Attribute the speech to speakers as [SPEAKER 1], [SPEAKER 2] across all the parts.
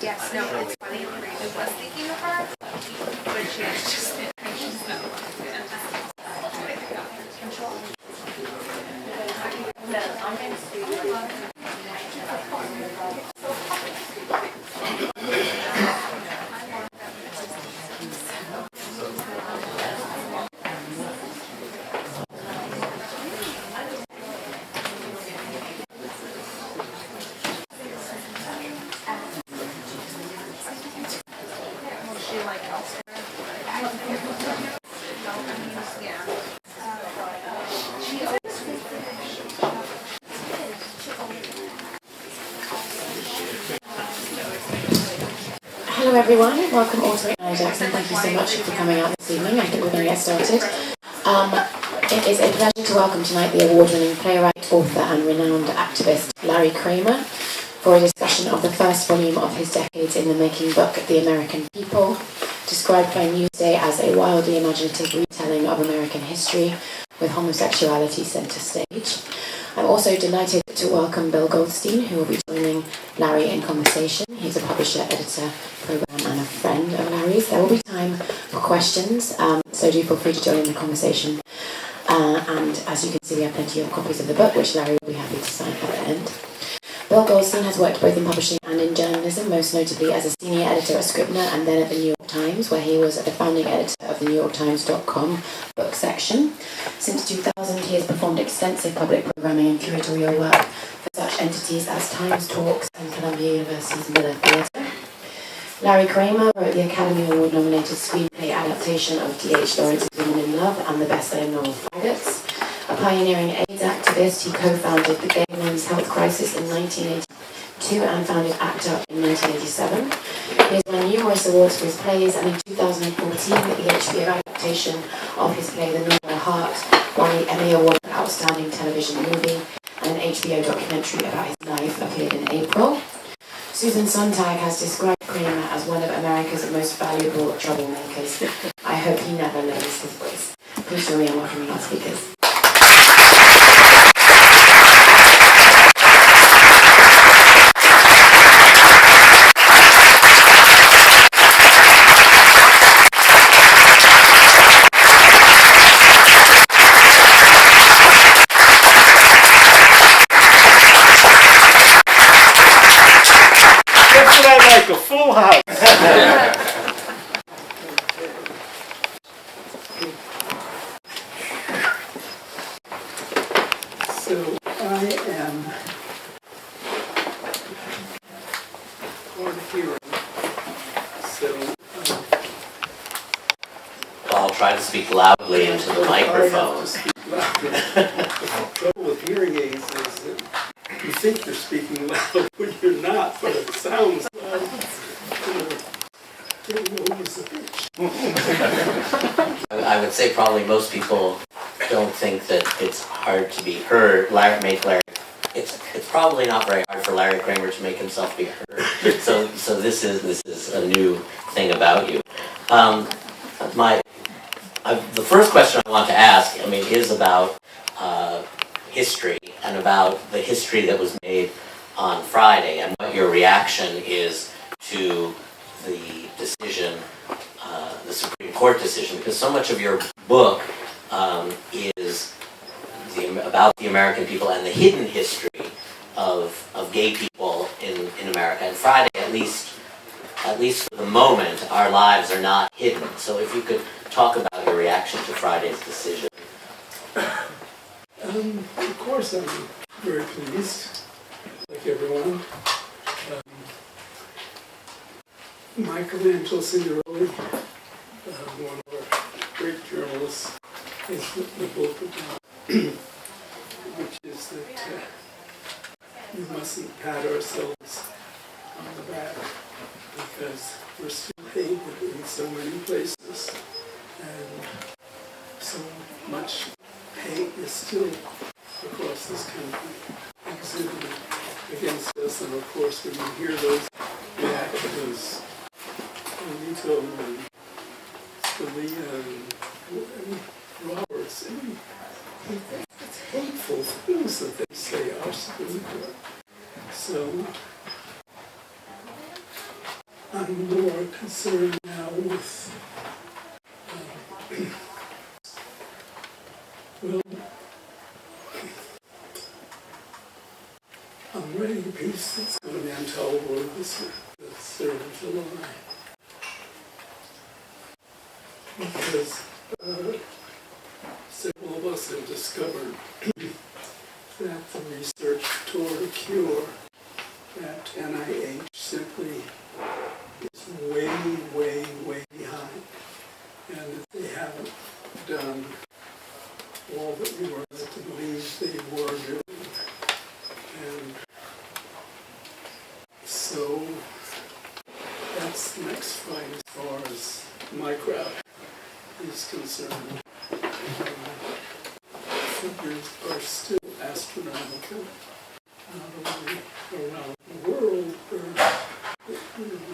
[SPEAKER 1] Yes, no, it's funny. I was thinking of her, but she was just she's not
[SPEAKER 2] Hello everyone, welcome all to Mary Jackson. Thank you so much for coming out this evening. I think we're going to get started. It is a pleasure to welcome tonight the award-winning playwright, author and renowned activist Larry Kramer for a discussion of the first volume of his decades in the making book, The American People, described by Newsday as a wildly imaginative retelling of American history with homosexuality centre stage. I'm also delighted to welcome Bill Goldstein, who will be joining Larry in conversation. He's a publisher, editor, programme and a friend of Larry's. There will be time for questions, so do feel free to join in the conversation. And as you can see, we have plenty of copies of the book, which Larry will be happy to sign at the end. Bill Goldstein has worked both in publishing and in journalism, most notably as a senior editor at Scribner and then at the New York Times, where he was the founding editor of the NewYorkTimes.com book section. Since 2000, he has performed extensive public programming and curatorial work for such entities as Times Talks and Columbia University's Miller Theatre. Larry Kramer wrote the Academy Award-nominated screenplay adaptation of D.H. Lawrence's Women in Love and the best-selling novel Faggots. A pioneering AIDS activist, he co-founded the Gay Men's Health Crisis in 1982 and founded ACT UP in 1987. He has won numerous awards for his plays, and in 2014, the HBO adaptation of his play The Normal Heart won the Emmy Award for Outstanding Television Movie, and an HBO documentary about his life appeared in April. Susan Sontag has described Kramer as one of America's most valuable troublemakers. I hope he never lowers his voice. Please join me in welcoming our speakers.
[SPEAKER 3] House. So I am hard of hearing. So
[SPEAKER 4] I'll try to speak loudly into the microphone.
[SPEAKER 3] The trouble with hearing aids is that you think you're speaking loud when you're not, but it sounds loud. Getting over the pitch.
[SPEAKER 4] I would say probably most people don't think that it's hard to be heard. It's probably not very hard for Larry Kramer to make himself be heard. So this is a new thing about you. The first question I want to ask, is about history and about the history that was made on Friday and what your reaction is to the decision, the Supreme Court decision, because so much of your book is about the American people and the hidden history of gay people in America. And Friday, at least for the moment, our lives are not hidden. So if you could talk about your reaction to Friday's decision.
[SPEAKER 3] Of course, I'm very pleased, like everyone. Michelangelo Signorelli, one of our great journalists, has written a book about, which is that we mustn't pat ourselves on the back because we're still hated in so many places, and so much hate is still across this country exhibited against us. And of course, when you hear those reactions, Alito and Scalia and Roberts, it's hateful things that they say are Supreme Court. So I'm more concerned now with I'm writing a piece that's going to be untellable this 3rd of July. Because several of us have discovered that the research toward a cure at NIH simply is way, way, way behind. And that they haven't done all that we were led to believe they were doing. And so that's the next fight as far as my crowd is concerned. Figures are still astronomical, not only around the world, where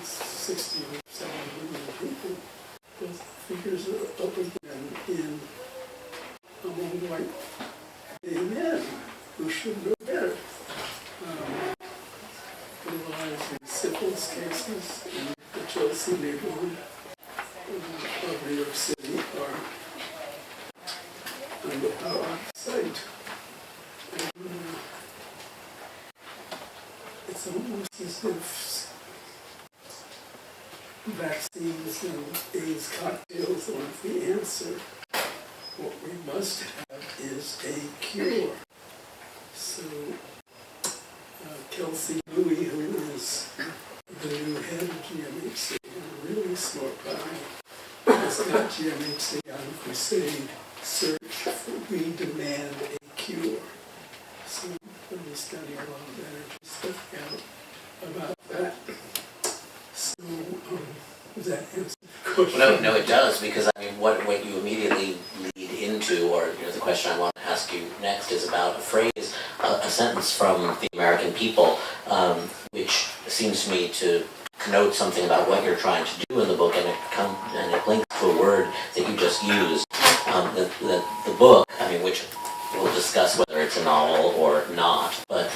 [SPEAKER 3] 60 or 70 million people, but figures are up again among white gay men who should know better. Legalizing syphilis cases in the Chelsea neighborhood of New York City are under our sight. And, it's almost as if vaccines and AIDS cocktails aren't the answer. What we must have is a cure. So Kelsey Louis, who is the new head of GMHC, a really smart guy, has got GMHC on a crusade, we demand a cure. So I'm going to be spending a lot of energy stuff out about that. So, does that answer the question?
[SPEAKER 4] No, it does, because what you immediately lead into, or the question I want to ask you next is about a phrase, a sentence from the American people, which seems to me to connote something about what you're trying to do in the book, and it links to a word that you just used. The book, which we'll discuss whether it's a novel or not, but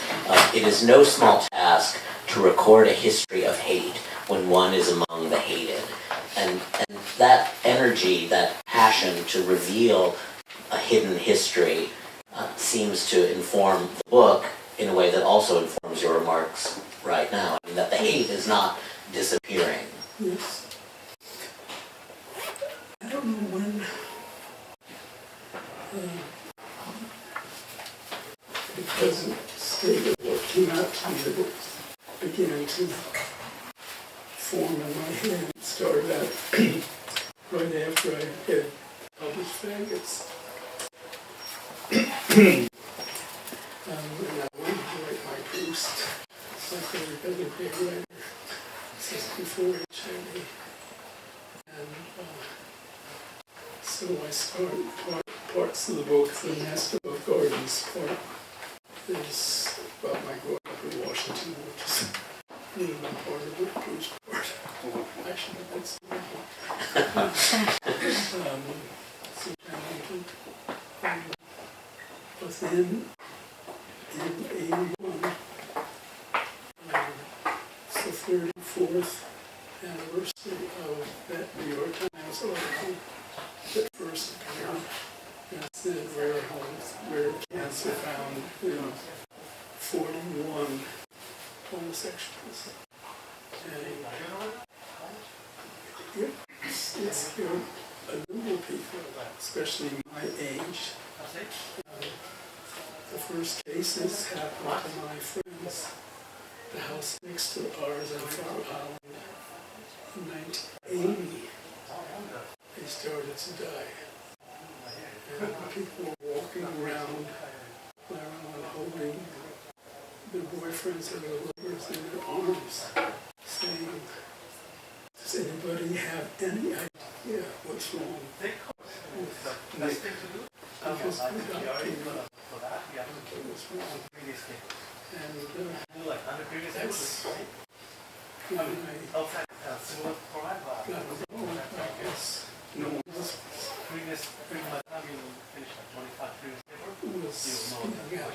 [SPEAKER 4] it is no small task to record a history of hate when one is among the hated. And that energy, that passion to reveal a hidden history seems to inform the book in a way that also informs your remarks right now. That the hate is not disappearing.
[SPEAKER 3] Yes. I don't know when the present state of what came out to me that it began to form in my head. It started out right after I had published Faggots. And I wanted to write my Proust, like every other big writer, since before HIV. And so I started parts of the book, The Nest Above Gardens part, is about my growing up in Washington, which is really not part of the Proust part. Actually, that's the one. But then, in 81, it's the 34th anniversary of that New York Times article that first appeared. It said rare cancer found in 41 homosexuals. And it's scared a number of people, especially my age. The first cases happened to my friends. The house next to ours on Far Island in 1980. They started to die. And people were walking around holding their boyfriends or their lovers in their arms, saying, does anybody have any idea what's wrong with Nick? Because we got people what's wrong. And that's when I got involved, I guess. No one else was speaking out.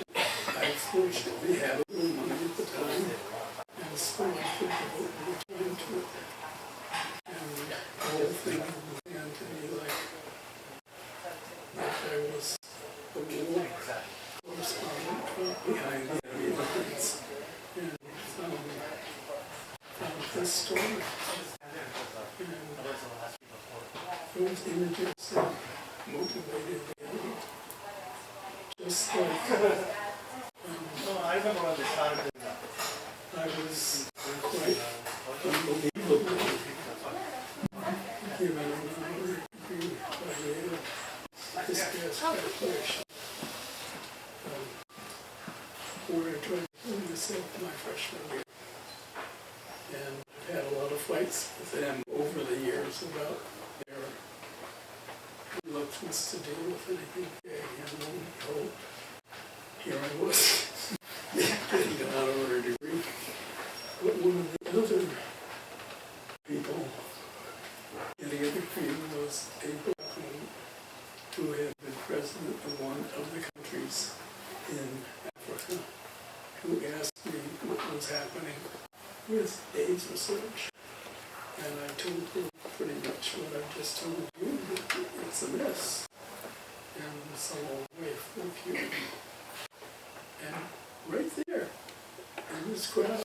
[SPEAKER 3] I fortunately had a little money at the time, and so I put the book into it. And the whole thing began to be like I was a war correspondent behind the enemy lines, and found this story. And those images that motivated me, just like
[SPEAKER 5] I remember when they started.
[SPEAKER 3] I was quite unbelievably given an honorary degree by Yale history as calculation, where I tried to pull myself my freshman year. And I've had a lot of fights with them over the years about their reluctance to deal with anything gay, and lo and behold, here I was, getting an honorary degree. But one of the other people getting a degree was a black woman who had been president of one of the countries in Africa, who asked me what was happening with AIDS research. And I told her pretty much what I've just told you, that it's a mess. And it's a long way from the cure. And right there, in this crowd,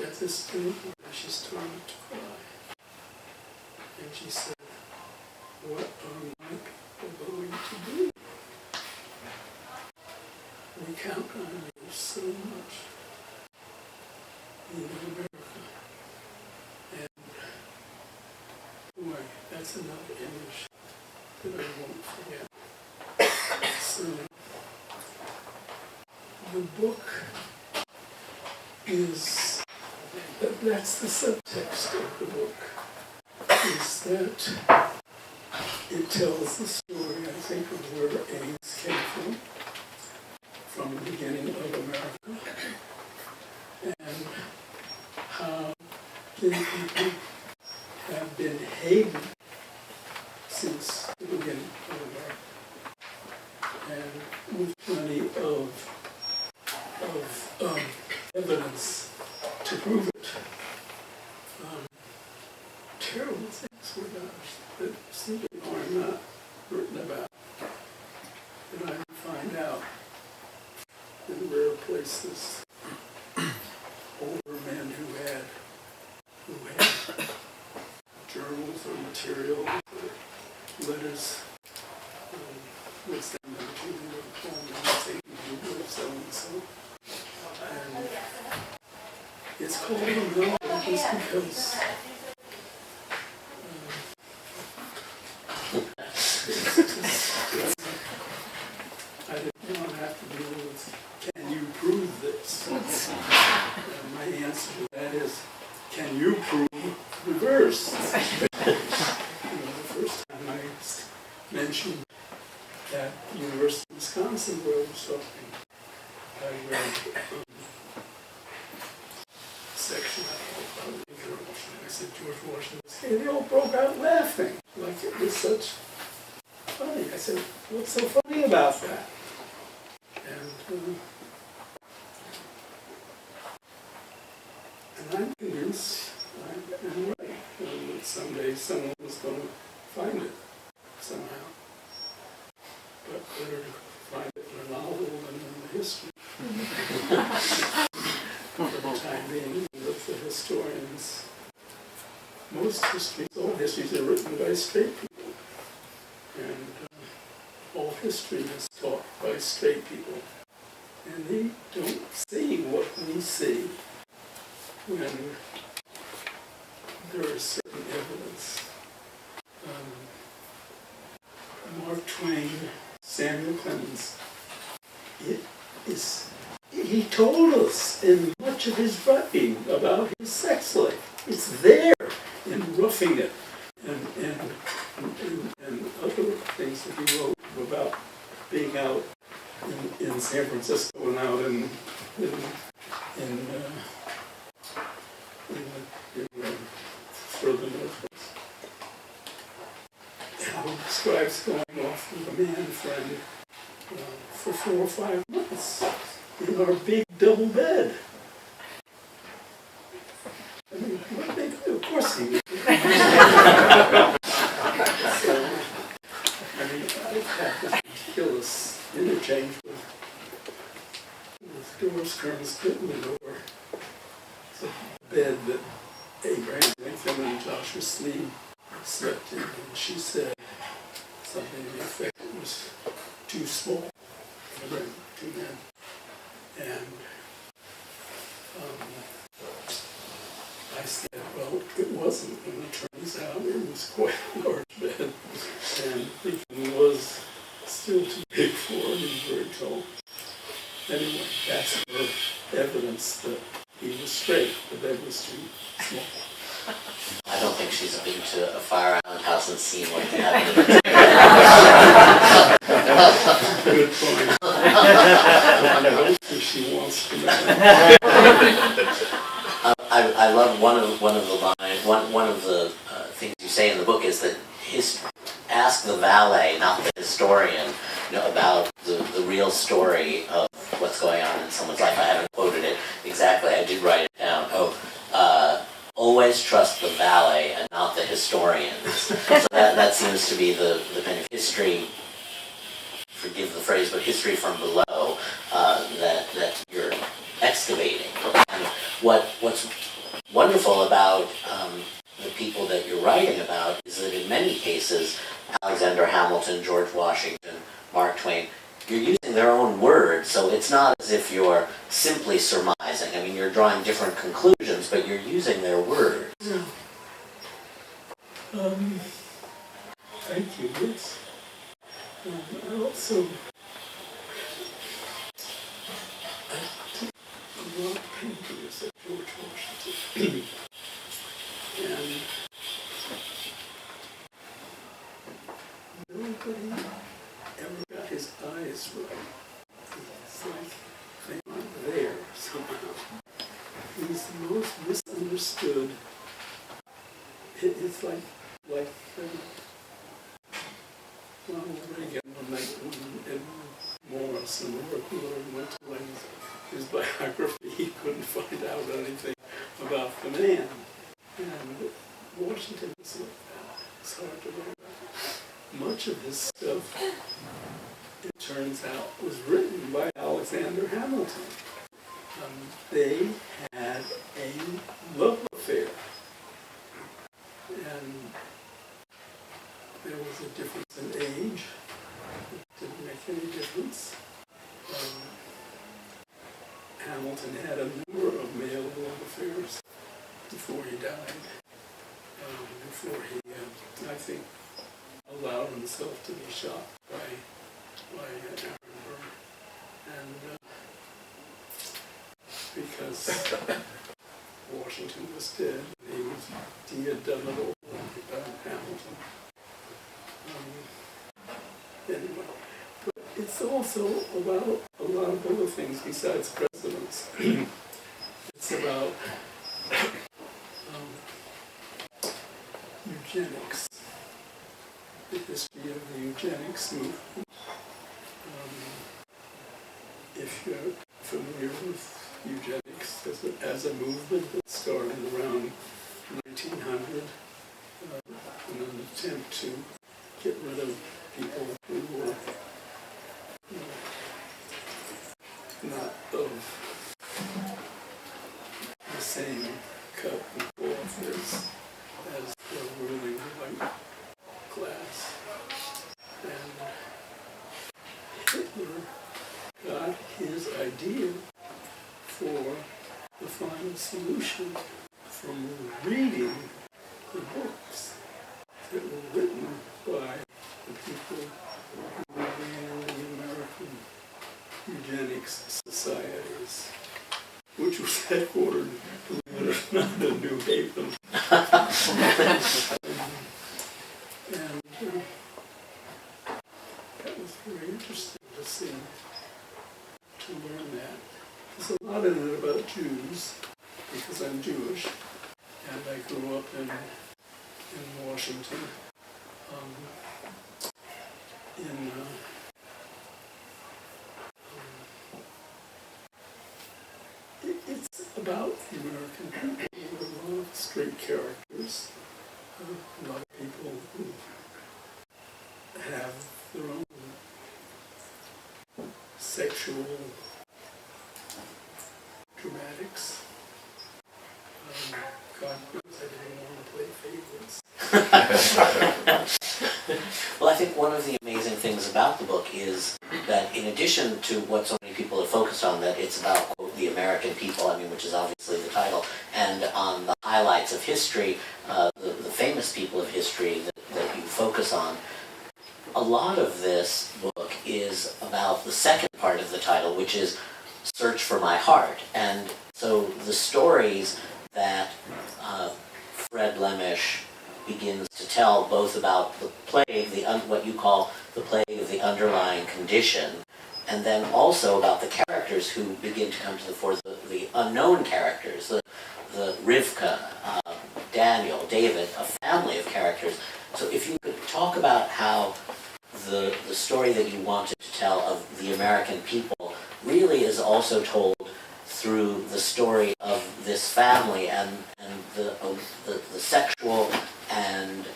[SPEAKER 3] at this point where she started to cry. And she said, what are my people going to do? We count on you so much in America. And boy, that's another image that I won't forget. So, the book is, that's the subtext of the book, is that it tells the story, I think, of where AIDS came from the beginning of America, and how gay people have been hated since the beginning of America, and with plenty of evidence to prove it. Terrible things were done that simply are not written about, that I find out in rare places over many letters would send them to the home and say, you live so-and-so. And it's called a novel just because I didn't want to have to deal with, can you prove this? And my answer to that is, can you prove reverse? The first time I mentioned that University of Wisconsin where I was talking, I read section about George Washington. I said George Washington was here. They all broke out laughing like it was such funny. I said, what's so funny about that? And I'm convinced I'm right. That someday someone was going to find it somehow. But better to find it in a novel than in the history. For the time being, with the historians, most histories, all histories are written by straight people. And all history is taught by straight people. And they don't see what we see when there is certain evidence. Mark Twain, Samuel Clemens, he told us in much of his writing about his sex life. It's there in Roughing It and other things that he wrote about being out in San Francisco and out in further northwest. How he describes going off with a man friend for 4 or 5 months in our big double bed. I mean, what they do? Of course he would. So, I mean, I've had this ridiculous interchange with Doris Kearns Goodman over the bed that Abraham Lincoln and Joshua Slee slept in, and she said something to the effect it was too small for them, 2 men. And I said, well, it wasn't, and it turns out it was quite a large bed, and Lincoln was still too big for him, he was very tall. Anyway, that's her evidence that he was straight, the bed was too small.
[SPEAKER 4] I don't think she's been to a Fire Island house and seen what they have.
[SPEAKER 3] Good point. I hope if she wants to know.
[SPEAKER 4] I love one of the lines. One of the things you say in the book is that ask the valet, not the historian, about the real story of what's going on in someone's life. I haven't quoted it exactly. I did write it down. Always trust the valet and not the historian. So that seems to be the kind of history, forgive the phrase, but history from below that you're excavating. And what's wonderful about the people that you're writing about is that in many cases, Alexander Hamilton, George Washington, Mark Twain, you're using their own words, so it's not as if you're simply surmising. I mean, you're drawing different conclusions, but you're using their words.
[SPEAKER 3] Yeah. Thank you, yes. I also took a lot of papers at George Washington. And nobody ever got his eyes right. It's like they aren't there somehow. He's the most misunderstood. It's like Ronald Reagan when Edward Morris and Robert Hillary went to write his biography, he couldn't find out anything about the man. And Washington was like that. It's hard to write about. Much of his stuff, it turns out, was written by Alexander Hamilton. They had a love affair. And there was a difference in Hamilton had a number of male love affairs before he died, before he, I think, allowed himself to be shot by Aaron Burr. And because Washington was dead, he had done it all, Hamilton. Anyway, but it's also about a lot of other things besides presidents. It's about eugenics, the history of the eugenics movement. If you're familiar with eugenics as a movement that started around 1900, in an attempt to get rid of people who were not of the same cut and cloth as the ruling white class. And Hitler got his idea for the final solution from reading the books that were written by the people who ran the American eugenics societies, which was headquartered, believe it or not, in New Haven. And that was very interesting to see, to learn that. There's a lot in it about Jews, because I'm Jewish, and I grew up in Washington. It's about the American people. There are a lot of straight characters, a lot of people who have their own sexual dramatics. God knows I didn't want to play favorites.
[SPEAKER 4] Well, I think one of the amazing things about the book is that in addition to what so many people have focused on, that it's about, quote, the American people, I mean, which is obviously the title, and on the highlights of history, the famous people of history that you focus on, a lot of this book is about the second part of the title, which is Search for My Heart. And so the stories that Fred Lemisch begins to tell, both about the plague, what you call the plague of the underlying condition, and then also about the characters who begin to come to the fore, the unknown characters, the Rivka, Daniel, David, a family of characters. So if you could talk about how the story that you wanted to tell of the American people really is also told through the story of this family and the sexual and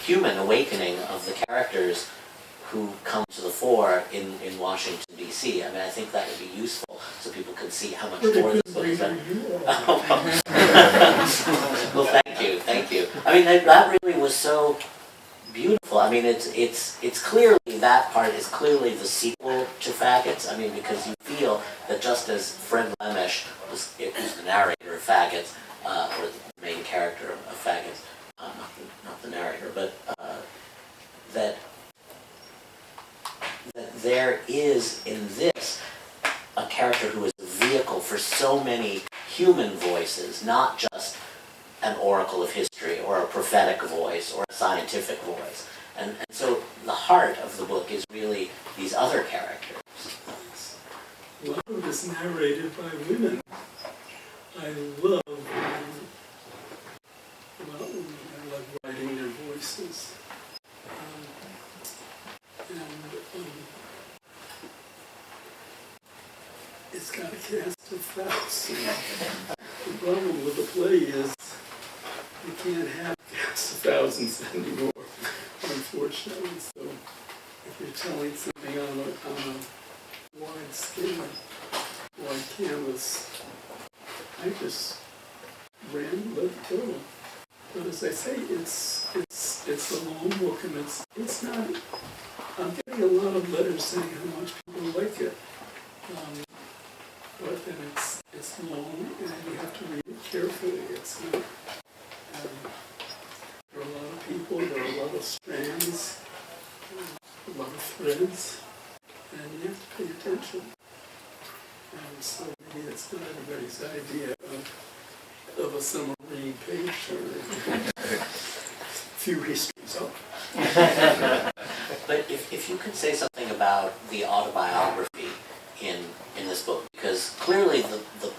[SPEAKER 4] human awakening of the characters who come to the fore in Washington, D.C. I mean, I think that would be useful so people can see how much more this book has been. Well, thank you. I mean, that really was so beautiful. I mean, it's clearly, that part is clearly the sequel to Faggots. I mean, because you feel that just as Fred Lemisch was the narrator of Faggots, or the main character of Faggots, not the narrator, but that there is in this a character who is a vehicle for so many human voices, not just an oracle of history or a prophetic voice or a scientific voice. And so the heart of the book is really these other characters.
[SPEAKER 3] A lot of it is narrated by women. I love writing their voices. It's got a cast of thousands. The problem with the play is you can't have casts of thousands anymore, unfortunately. So if you're telling something on a wide scale, wide canvas, I just let it go. But as I say, it's a long book, and it's not. I'm getting a lot of letters saying how much people like it. but then it's long and you have to read it carefully. It's not, there are a lot of people, there are a lot of strands, a lot of threads, and you have to pay attention. And so maybe it's not everybody's idea of a submarine page turner. Few histories up.
[SPEAKER 4] But if you could say something about the autobiography in this book, because clearly the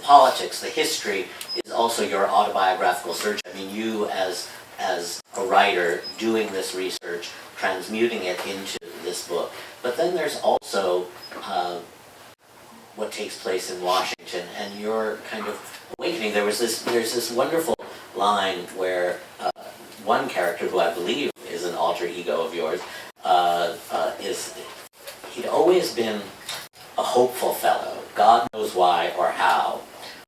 [SPEAKER 4] politics, the history is also your autobiographical search. I mean, you as a writer doing this research, transmuting it into this book. But then there's also what takes place in Washington and your kind of awakening. There's this wonderful line where one character, who I believe is an alter ego of yours, he'd always been a hopeful fellow, God knows why or how.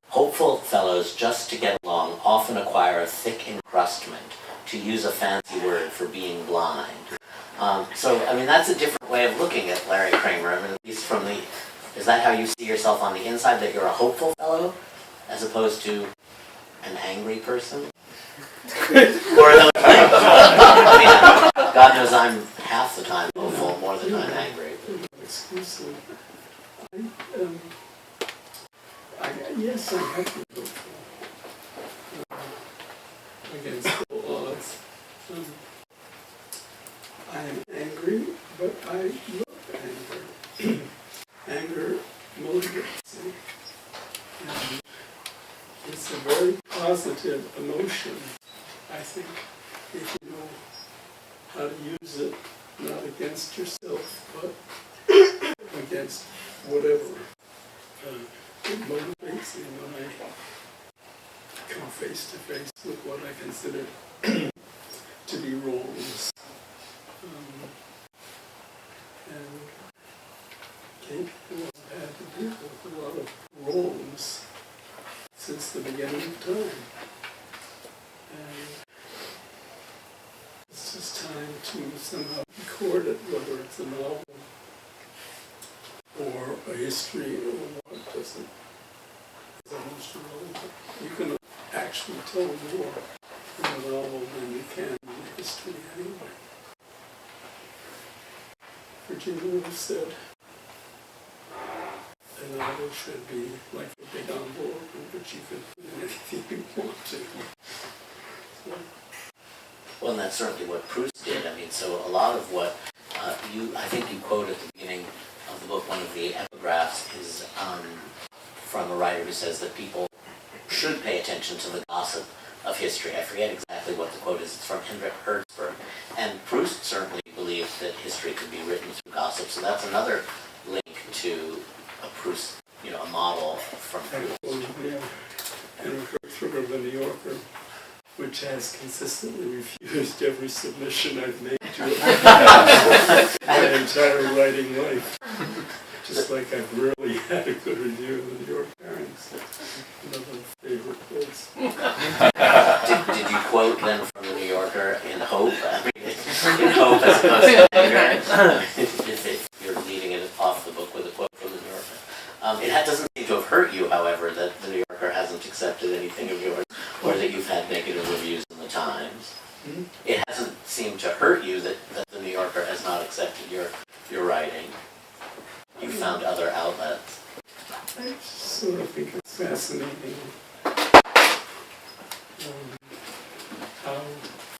[SPEAKER 4] Hopeful fellows, just to get along, often acquire a thick encrustment, to use a fancy word for being blind. So, I mean, that's a different way of looking at Larry Kramer. I mean, at least from the, is that how you see yourself on the inside, that you're a hopeful fellow, as opposed to an angry person? Or another thing. I mean, God knows I'm half the time hopeful, more of the time angry.
[SPEAKER 3] Exclusive. Yes, I have been hopeful against all odds. I am angry, but I love anger. Anger motivates me. And it's a very positive emotion, I think, if you know how to use it, not against yourself, but against whatever. It motivates me when I come face to face with what I consider to be wrongs. And gay people have had to deal with a lot of wrongs since the beginning of time. And it's just time to somehow record it, whether it's a novel or a history or what doesn't. You can actually tell more in a novel than you can in a history anyway. Virginia Woolf said, a novel should be like a big envelope in which you can put in anything you want to. So,
[SPEAKER 4] Well, and that's certainly what Proust did. I mean, so a lot of what I think you quote at the beginning of the book, one of the epigraphs is from a writer who says that people should pay attention to the gossip of history. I forget exactly what the quote is. It's from Hendrik Hertzberg. And Proust certainly believed that history could be written through gossip. So that's another link to a Proust, a model from Proust.
[SPEAKER 3] yeah. Henrik Hertzberg of the New Yorker, which has consistently refused every submission I've made to it my entire writing life. Just like I've rarely had a good review of the New York Times. Another favorite place.
[SPEAKER 4] Did you quote then from the New Yorker in hope? I mean, in hope as opposed to anger. If you're leading it off the book with a quote from the New Yorker. It doesn't seem to have hurt you, however, that the New Yorker hasn't accepted anything of yours, or that you've had negative reviews in the Times.
[SPEAKER 3] Mm-hmm.
[SPEAKER 4] It hasn't seemed to hurt you that the New Yorker has not accepted your writing. You found other outlets.
[SPEAKER 3] I just sort of think it's fascinating how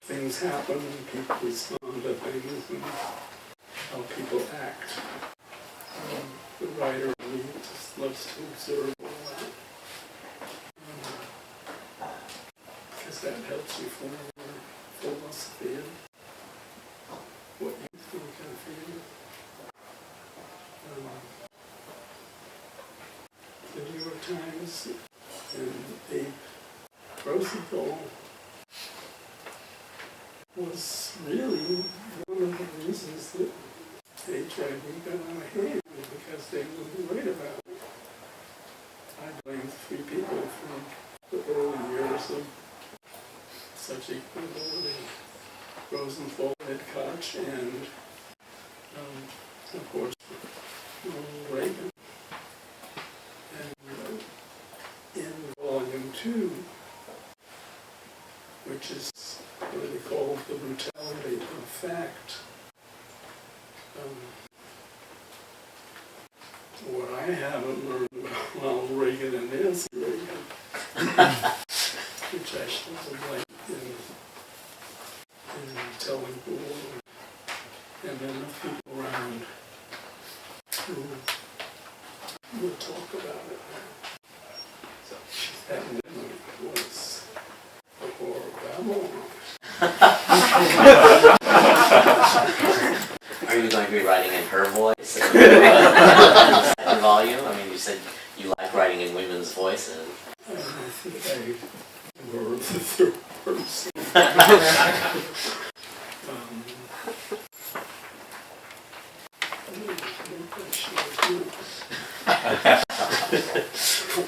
[SPEAKER 3] things happen and people respond to things and how people act. The writer in me just loves to observe all that. Because that helps you form your philosophy and what you think and feel. The New York Times and Abe Rosenthal was really one of the reasons that HIV got out of hand, because they wouldn't write about it. I blame 3 people from the early years of such equality: Rosenthal, Ed Koch, and of course Ronald Reagan. II, which is what they call the brutality of fact. What I haven't learned about Ronald Reagan and Nancy Reagan, which I should have liked in telling the world, and enough people around who will talk about it. So that memory was before Babylon.
[SPEAKER 4] Are you going to be writing in her voice? Second volume? I mean, you said you like writing in women's voices.
[SPEAKER 3] I think I were the third person.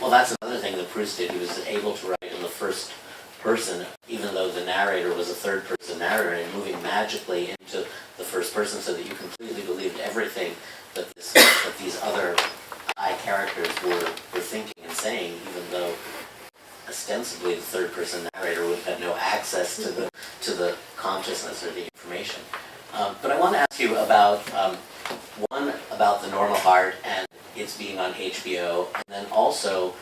[SPEAKER 4] Well, that's another thing that Proust did. He was able to write in the first person, even though the narrator was a third-person narrator, and moving magically into the first person so that you completely believed everything that these other characters were thinking and saying, even though ostensibly the third-person narrator would have had no access to the consciousness or the information. But I want to ask you about one, about The Normal Heart and its being on HBO, and then also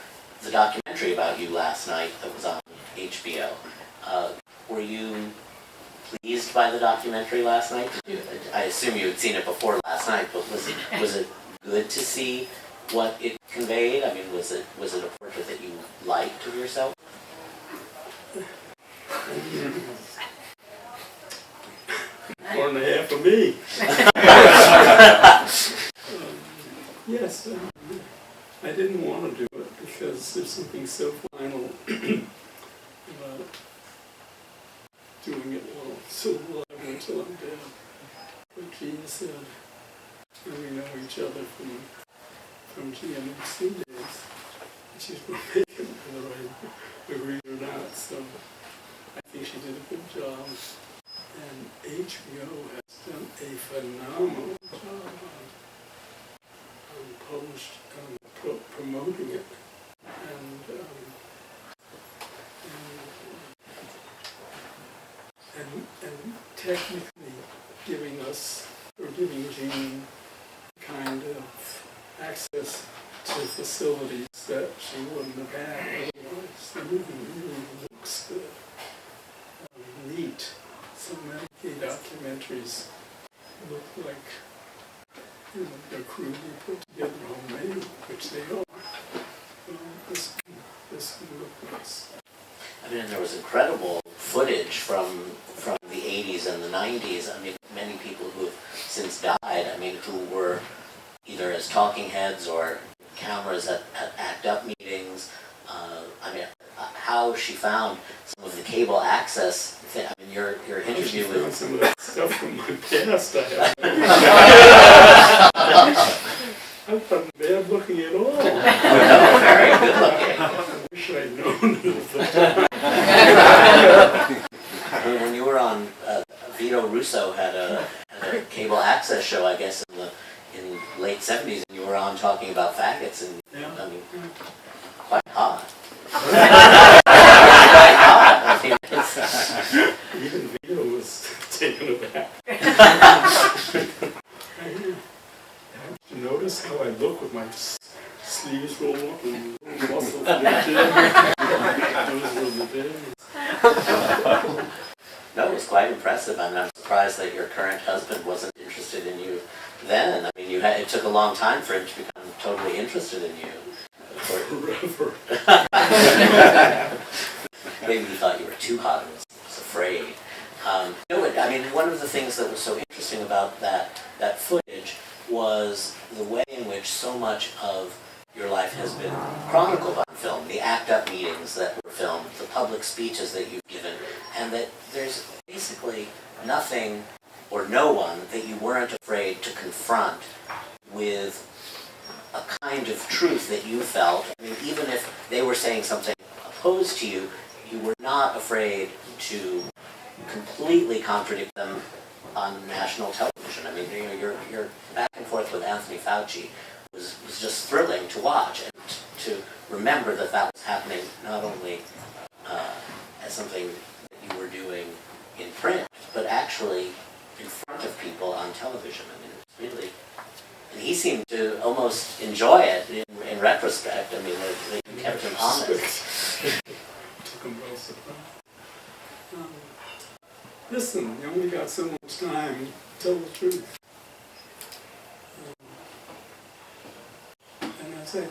[SPEAKER 4] the documentary about you last night that was on HBO. Were you pleased by the documentary last night? I assume you had seen it before last night, but was it good to see what it conveyed? I mean, was it a portrait that you liked of yourself?
[SPEAKER 3] More than half of me. Yes, I didn't want to do it because there's something so final about doing it well, so alive until I'm dead. But Gina said, and we know each other from GMC days, and she's going to make it whether I agree or not, so I think she did a good job. And HBO has done a phenomenal job on promoting it and technically giving us, or giving Jean kind of access to facilities that she wouldn't have had otherwise. The movie really looks good, neat. Some Medicaid documentaries look like, they're crudely put together homemade, which they are. This one looked nice.
[SPEAKER 4] I mean, there was incredible footage from the 80s and the 90s. I mean, many people who have since died, I mean, who were either as talking heads or cameras at ACT UP meetings. I mean, how she found some of the cable access thing. I mean, your interview
[SPEAKER 3] with
[SPEAKER 4] with...
[SPEAKER 3] some of that stuff from my past. I'm not bad looking at all.
[SPEAKER 4] No, very good looking.
[SPEAKER 3] I wish I'd known it at the time.
[SPEAKER 4] When you were on, Vito Russo had a cable access show, I guess, in late 70s, and you were on talking about faggots, and I mean, quite hot.
[SPEAKER 3] Even Vito was taken aback. You notice how I look with my sleeves rolled up and muscles in the gym? Those were the days.
[SPEAKER 4] No, it was quite impressive. I'm surprised that your current husband wasn't interested in you then. I mean, it took a long time for him to become totally interested in you.
[SPEAKER 3] Forever.
[SPEAKER 4] Maybe he thought you were too hot and was afraid. I mean, one of the things that was so interesting about that footage was the way in which so much of your life has been chronicled on film, the ACT UP meetings that were filmed, the public speeches that you've given, and that there's basically nothing or no one that you weren't afraid to confront with a kind of truth that you felt. I mean, even if they were saying something opposed to you, you were not afraid to completely contradict them on national television. I mean, your back and forth with Anthony Fauci was just thrilling to watch, and to remember remember that that was happening not only as something that you were doing in print, but actually in front of people on television. I mean, it's really, and he seemed to almost enjoy it in retrospect. I mean, they kept him honest.
[SPEAKER 3] Took them by surprise. Listen, you only got so much time. Tell the truth. And as I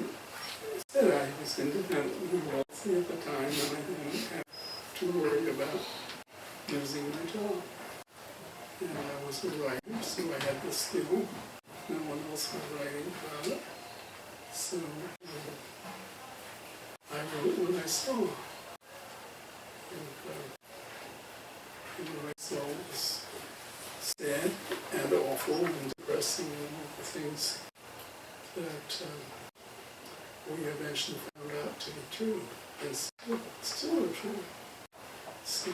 [SPEAKER 3] said, I was independently wealthy at the time, and I didn't have to worry about losing my job. And I was a writer, so I had the skill. No one else was writing about it. So I wrote what I saw. And what I saw was sad and awful and depressing and all the things that we eventually found out to be true, and still are true. So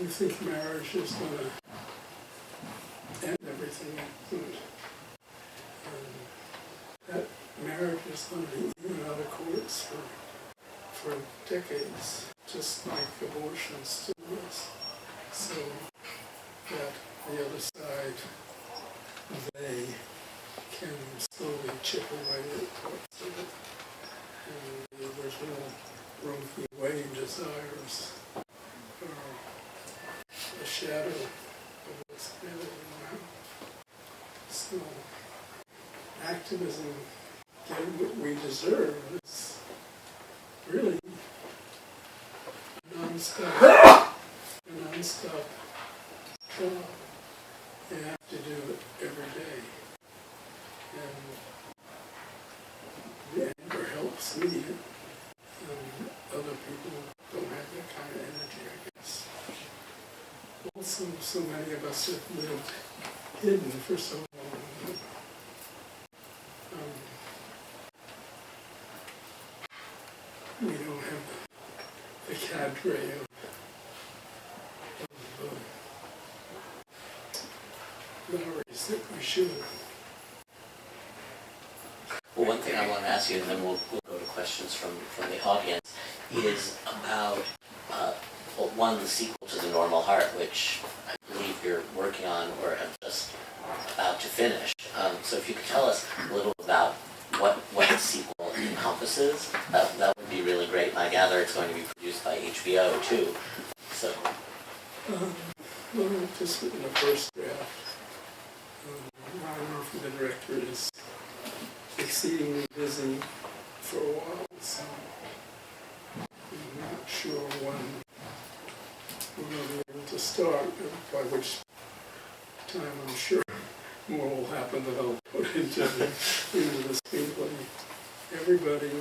[SPEAKER 3] you think marriage is going to end everything, that marriage is going to be in and out of courts for decades, just like abortion still is. So that the other side, they can slowly chip away at parts of it. And the original Roe v. Wade desires are a shadow of what's available now. So activism, getting what we deserve, is really non-stop job. You have to do it every day. And the anger helps me. Other people don't have that kind of energy, I guess. Also, so many of us have lived hidden for so long. We don't have the cadre of Lowrys that we should.
[SPEAKER 4] Well, one thing I want to ask you, and then we'll go to questions from the audience, is about, one, the sequel to The Normal Heart, which I believe you're working on or have just about to finish. So if you could tell us a little about what the sequel encompasses, that would be really great. And I gather it's going to be produced by HBO too. So.
[SPEAKER 3] Well, I've just written the first draft. Ryan Murphy, the director, is exceedingly busy for a while, so I'm not sure when we're going to be able to start, by which time I'm sure more will happen that I'll put into the screenplay. Everybody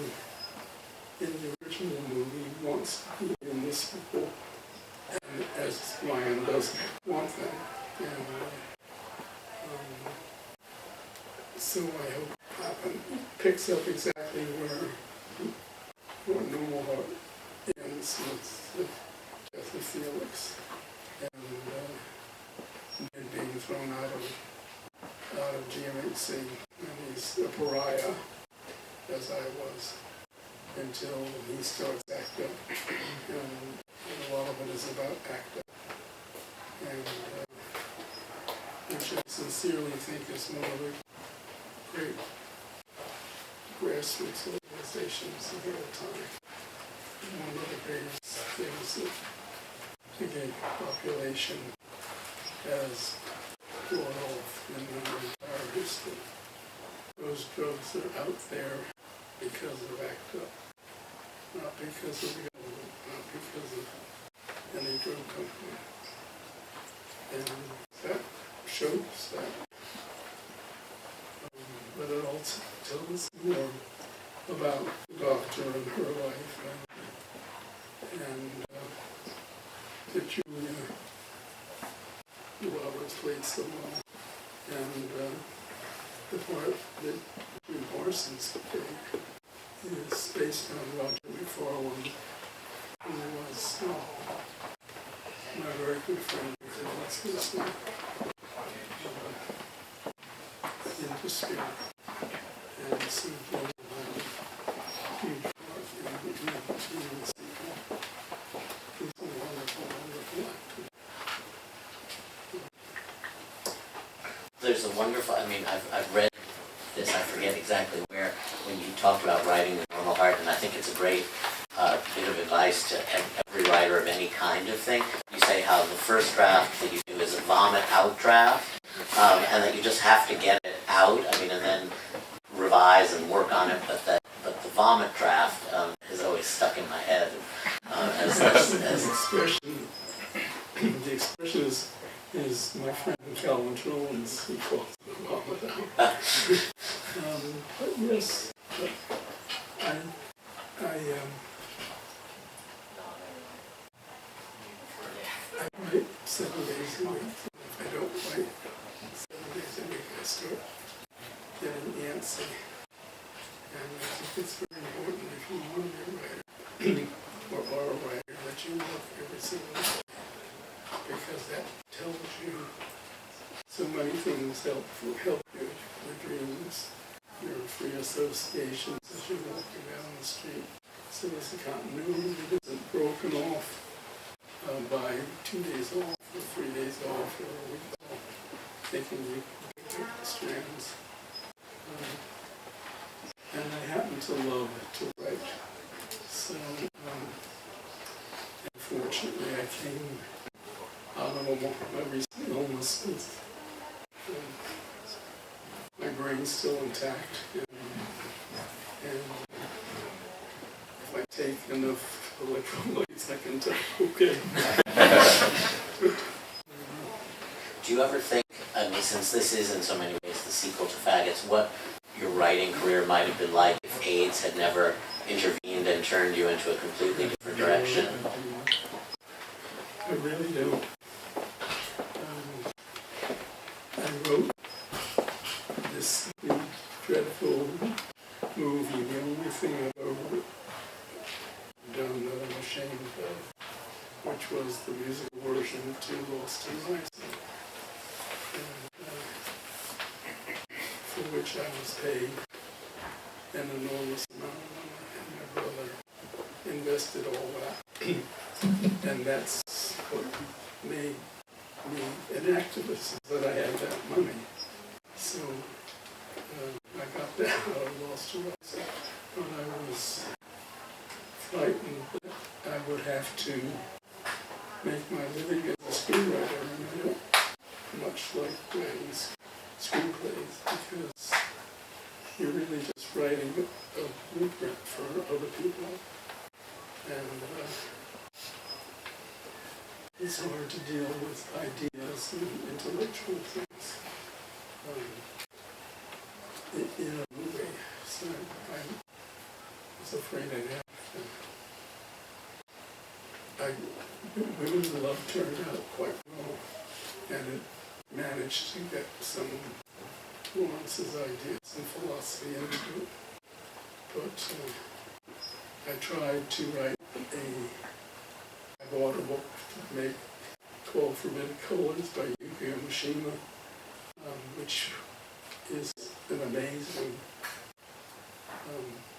[SPEAKER 3] in the original movie wants to be in this sequel, and as Ryan does want them. And, so I hope Clapham picks up exactly where Normal Heart ends with Death of Felix and Ned being thrown out of GMHC, and he's a pariah, as I was, until he starts ACT UP, and a lot of it is about ACT UP, and which I sincerely think is one of the great grassroots organizations of all time. One of the greatest things that the gay population has brought off in the entire history. Those drugs are out there because of ACT UP, not because of the government, not because of any drug company. And that shows that. But it also tells more about the doctor and her life, and that Julia Roberts played so well, and the part that Jim Parsons played is based on Roger McFarlane, who was my very good friend because he was into spirit, and seemed to have huge
[SPEAKER 4] There's a wonderful, I mean, I've read this, I forget exactly where, when you talked about writing the normal heart, and I think it's a great bit of advice to every writer of any kind of thing. You say how the first draft that you do is a vomit out draft, and that you just have to get it out, I mean, and then revise and work on it, but the vomit draft is always stuck in my head.
[SPEAKER 3] The expression is my friend Calvin Jones, he calls it a vomit out. But yes, I write 7 days a week. If I don't write 7 days a week, I start getting antsy. And I think it's very important if you want to be a writer, or are a writer, that you look every single day. Because that tells you so many things help you, your dreams, your free associations as you're walking down the street. So as the continuity isn't broken off by 2 days off, or 3 days off, or a week off, thinking you can pick the strands. And I happen to love to write. So, unfortunately, I came out of my recent illness with my brain's still intact, and if I take enough electrolytes, I can tell, okay.
[SPEAKER 4] Do you ever think, I mean, since this is in so many ways the sequel to Faggots, what your writing career might have been like if AIDS had never intervened and turned you into a completely different direction?
[SPEAKER 3] I really don't. I wrote this dreadful movie, the only thing I've ever done that I'm ashamed of, which was the musical version of Two Lost in Iceland, for which I was paid an enormous amount of money, and my brother invested all that. And that's what made me an activist, is that I had that money. So I got that out of Lost in Iceland, but I was frightened that I would have to make my living as a screenwriter, and I don't much like writing screenplays, because you're really just writing a blueprint for other people, and it's hard to deal with ideas and intellectual things in a movie. So I was afraid I'd have to. Women's Love turned out quite well, and it managed to get some Lawrence's ideas and philosophy into it. But I tried to write I bought a book called Forbidden Colors by Yukio Mishima, which is an amazing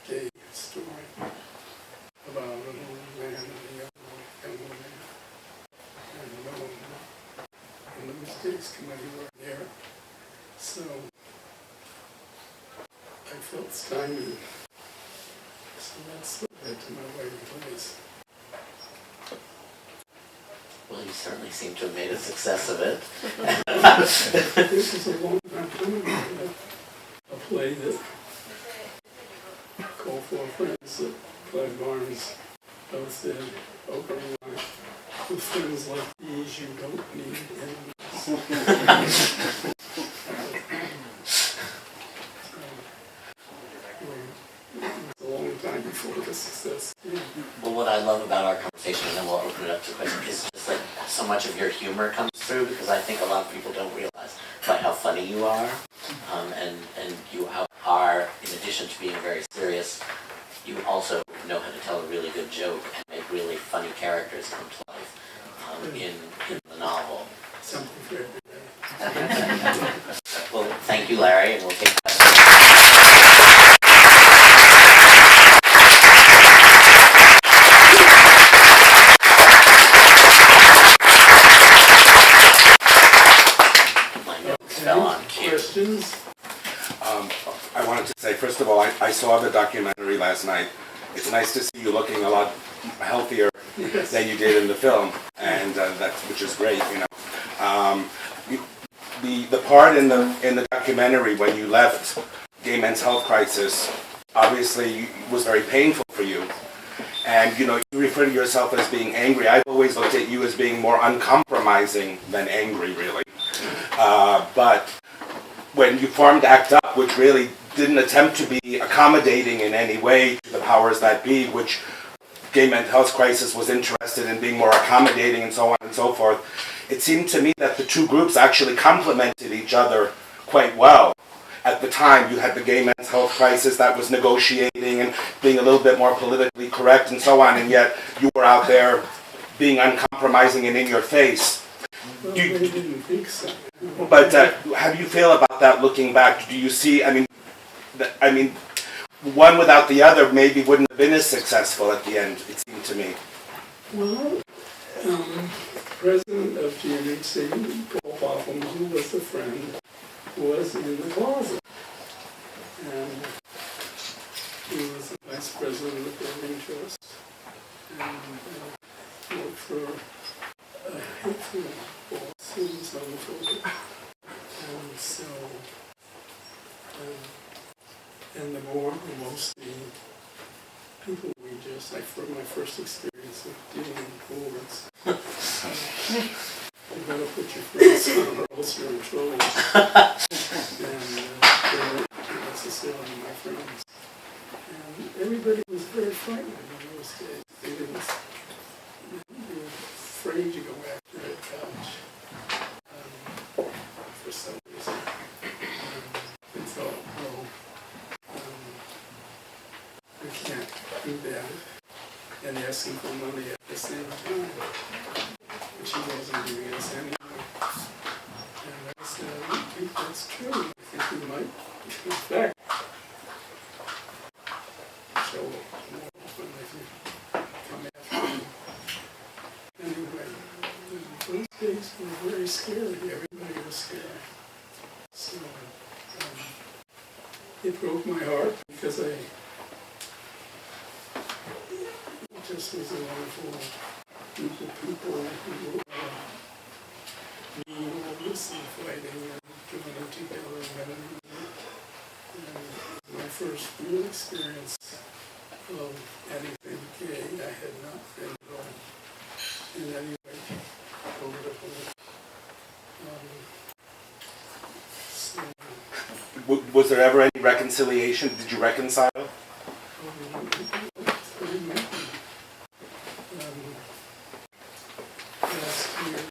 [SPEAKER 3] gay story about an old man and a young woman, and no one in those days come anywhere near it. So I felt stymied. So that's what led to my writing plays.
[SPEAKER 4] Well, you certainly seem to have made a success of it.
[SPEAKER 3] This is a long time coming. A play that called Four Friends that Clive Barnes both did, opening line, with friends like these you don't need enemies. It was a long time before the success.
[SPEAKER 4] Well, what I love about our conversation, and then we'll open it up to questions, is just like so much of your humor comes through, because I think a lot of people don't realize quite how funny you are, and you are, in addition to being very serious, you also know how to tell a really good joke and make really funny characters come to life in the novel.
[SPEAKER 3] Something for every day.
[SPEAKER 4] Well, thank you, Larry, and we'll take questions. Fell on cue.
[SPEAKER 3] questions?
[SPEAKER 6] I wanted to say, first of all, I saw the documentary last night. It's nice to see you looking a lot healthier
[SPEAKER 3] Yes.
[SPEAKER 6] than you did in the film, and which is great, you know. The part in the documentary when you left Gay Men's Health Crisis obviously was very painful for you. And you know, you refer to yourself as being angry. I've always looked at you as being more uncompromising than angry, really. But when you formed ACT UP, which really didn't attempt to be accommodating in any way to the powers that be, which Gay Men's Health Crisis was interested in being more accommodating and so on and so forth, it seemed to me that the two groups actually complemented each other quite well. At the time, you had the Gay Men's Health Crisis that was negotiating and being a little bit more politically correct and so on, and yet you were out there being uncompromising and in your face.
[SPEAKER 3] Well, they didn't think so.
[SPEAKER 6] But how do you feel about that looking back? Do you see, I mean, one without the other maybe wouldn't have been as successful at the end, it seemed to me.
[SPEAKER 3] Well, President of GMHC, Paul Botham, who was a friend, was in the closet. And he was the vice president of the Building Trust and worked for a hateful boss who was homophobic. And so, and the board were mostly people we just, like, for my first experience of dealing with boards. You gotta put your friends on or else you're in trouble. And they weren't necessarily my friends. And everybody was very frightened in those days. They were afraid to go after their couch for some reason. They thought, well, we can't do that and asking for money at the same time, which he wasn't doing us anyway. And I said, I don't think that's true. I think we might, in fact, show up more often if you come after me. Anyway, those days were very scary. Everybody was scared. So it broke my heart because it just was a wonderful group of people who were being homeless and fighting and doing it together. And my first real experience of anything gay, I had not been involved in any way political.
[SPEAKER 6] Was there ever any reconciliation? Did you reconcile?
[SPEAKER 3] Last year,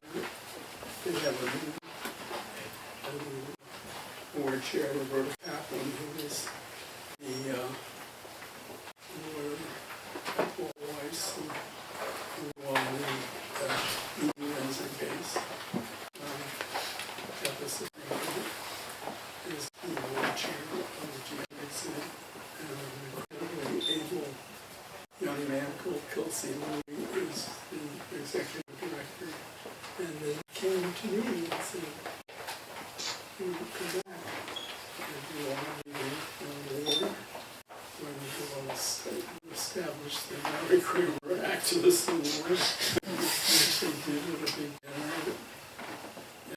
[SPEAKER 3] they have a new board chair, Roberta Kaplan, who is the lawyer at Paul Weiss, who won the Windsor case. At the Supreme Court is the board chair of the GMHC, and an incredibly able young man called Kelsey Louie is the executive director. And they came to me and said, you would come back. And you want to be on board when you want to establish the Mary Kramer activist award. We actually did at a big dinner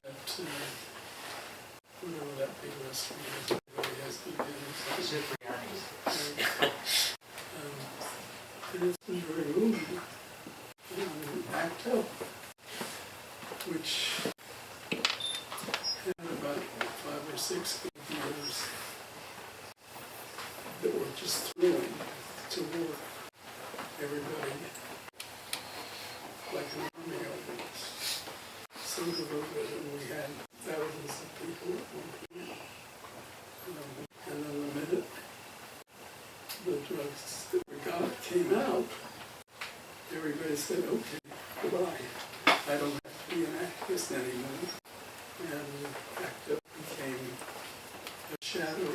[SPEAKER 3] at whatever that big restaurant is. Everybody has big dinners. And it's been very moving. ACT UP, which had about 5 or 6 good years that were just thrilling to work. Everybody like an army almost. So devoted, and we had thousands of people at one point. And then the minute the drugs that we got came out, everybody said, okay, goodbye. I don't have to be an activist anymore. And ACT UP became a shadow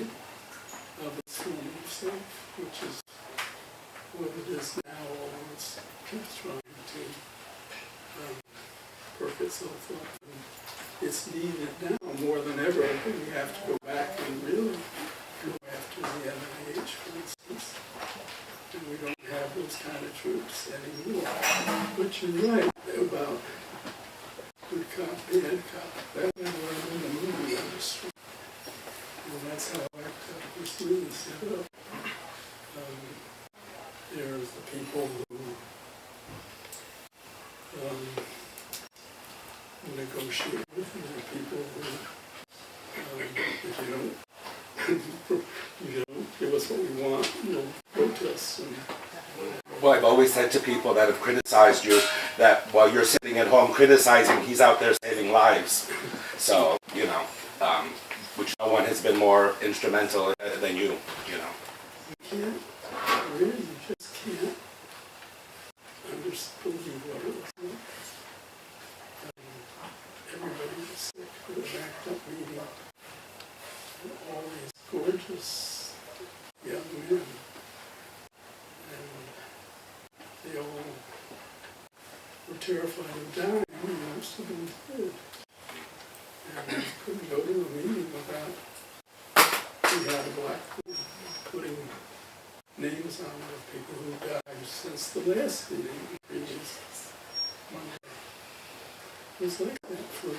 [SPEAKER 3] of its former self, which is what it is now, although it's trying to perk itself up and it's needed now more than ever. We have to go back and really go after the NIH, for instance. And we don't have those kind of troops anymore. But you're right about good cop, bad cop. That we learned in the movie industry. And that's how I was really set up. There's the people who negotiate with, and the people who, if you don't give us what we want, you'll protest. And
[SPEAKER 6] Well, I've always said to people that have criticized you that while you're sitting at home criticizing, he's out there saving lives. So, you know, which no one has been more instrumental than you, you know.
[SPEAKER 3] you can't, really, you just can't believe what it was like. Everybody was sick for the backed up meeting. And all these gorgeous young men. And they all were terrified of dying, and most of them did. And they couldn't go to a meeting without we had a blackboard putting names on of people who died since the last meeting, the previous Monday. It was like that for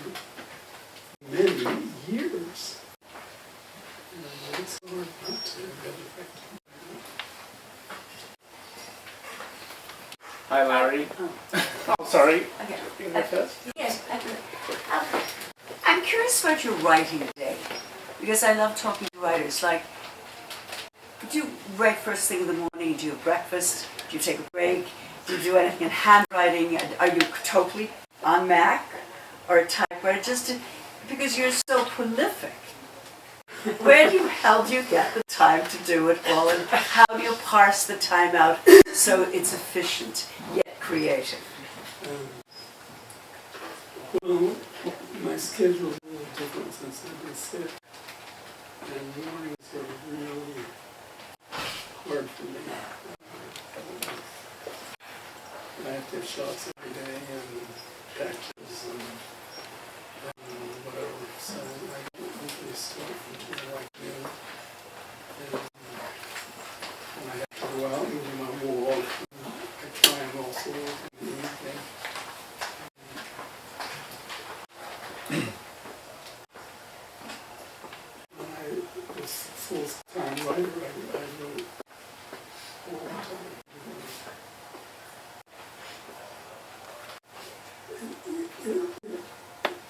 [SPEAKER 3] many years. And it's hard not to get affected by that.
[SPEAKER 5] Hi, Larry. Oh, sorry.
[SPEAKER 7] Okay.
[SPEAKER 5] You go first.
[SPEAKER 7] Yes, I'm curious about your writing day, because I love talking to writers. Like, do you write first thing in the morning? Do you have breakfast? Do you take a break? Do you do anything in handwriting? Are you totally on Mac or a typewriter? Because you're so prolific. Where do you get the time to do it all, and how do you parse the time out so it's efficient yet creative?
[SPEAKER 3] Well, my schedule is a little different since I've been sick. And mornings are really hard for me. I have to have shots every day and patches and whatever. So I don't usually start until like noon. And I have to go out and do my walk. I try and also work in the evening. When I was full-time writer, I wrote all the time.